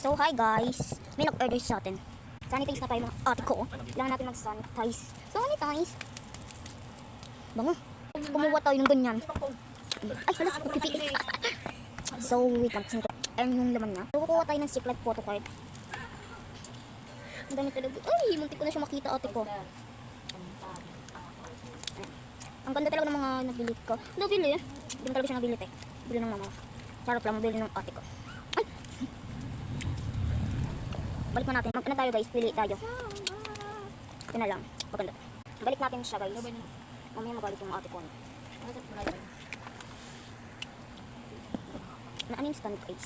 So, hi guys. May nag-order sa atin. Sanitize na tayo mga ate ko. Kailangan natin mag-sanitize. Sanitize. Bango. Kumuha tayo ng ganyan. Ay, hala. Pipi. So, wait lang. Ayan yung laman niya. So, kukuha tayo ng secret photo card. Ang dami talaga. Ay, muntik ko na siya makita ate ko. Ang ganda talaga ng mga nabili ko. Nabili eh. Hindi mo talaga siya nabili eh. Bili ng mama. Charot lang, mabili ng ate ko. Ay! Balik na natin. Mag-ano tayo guys, pili tayo. Ito na lang. Maganda. Balik natin siya guys. Mamaya magalit yung ate ko. Na ano yung stand guys?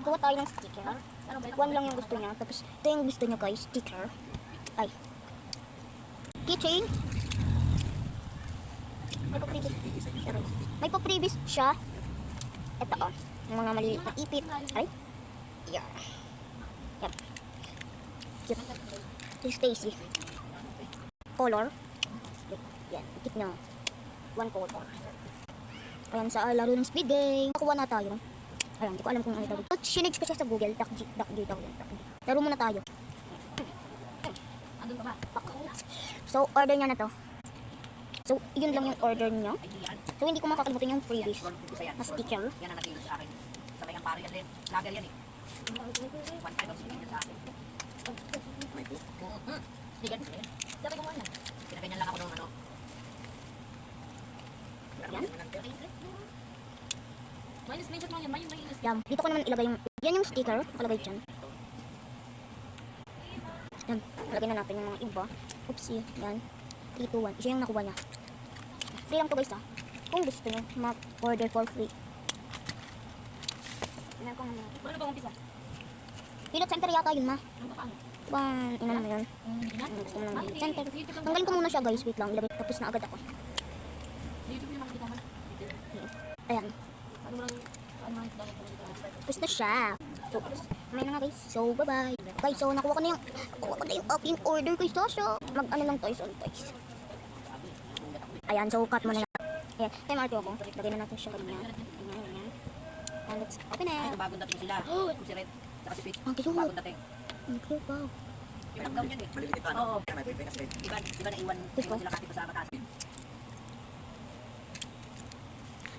Kuha tayo ng sticker. One lang yung gusto niya. Tapos ito yung gusto niya guys, sticker. Ay. Keychain. May pa-previous siya. Ito oh. Yung mga maliliit na ipit. Ay. Yeah. Yan. Cute. Ito yung Stacy. Color. Yan. Ikit niya. One color. Ayan sa laro ng speed game. Nakuha na tayo. Ayan, hindi ko alam kung ano tawag. Sinage ko siya sa Google. Duck G daw yun. Laro muna tayo. So, order niya na to. So, yun lang yung order niya. So, hindi ko makakalimutan yung freebies na sticker. Yan ang naging sa akin. Sabay ang pari yan din. Lager yan eh. 1.5 ang sinigyan sa akin. Sticker din sa'yo. Dapat kung ano. Pinaganyan lang ako ng ano. Yan. Minus screenshot mo yan. Minus. Yan. Dito ko naman ilagay yung... Yan yung sticker. Nakalagay dyan. Yan. Lagay na natin yung mga iba. Oopsie. Yan. 3, 2, 1. Siya yung nakuha niya. Free lang to guys ah. Kung gusto nyo, mag-order for free. Tingnan ko naman. Ano ba umpisa? Pilot center yata yun ma. Ano ba paano? Bang, ina naman yun. Gusto mo lang pilot center. Tanggalin ko muna siya guys. Wait lang. Ilagay. Tapos na agad ako. Dito yung makikita mo. Ayan. Ano mo lang dali ko dito. Tapos na siya. So, may na nga guys. So, bye-bye. Guys, so nakuha ko na yung aking order kay Sasha. Mag-ano lang tayo, sanitize. Ayan, so cut mo na. Ayan, kay Marty ako. Lagay na natin siya ganyan. Ganyan. And let's open it. Ay, bagong dating sila. Si Red. Saka si Peach. Ang cute. Bagong dating. Ang cute, wow. Yung lockdown yan eh. Oo. Iba na iwan sila kasi sa batas.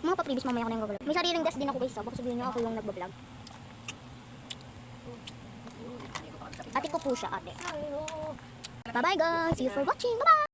Mga pa-previous mamaya ko na yung vlog. May sariling desk din ako guys. Baka sabihin niyo ako yung nagbablog. Ate ko po siya, ate. Bye-bye guys. See you for watching. Bye-bye.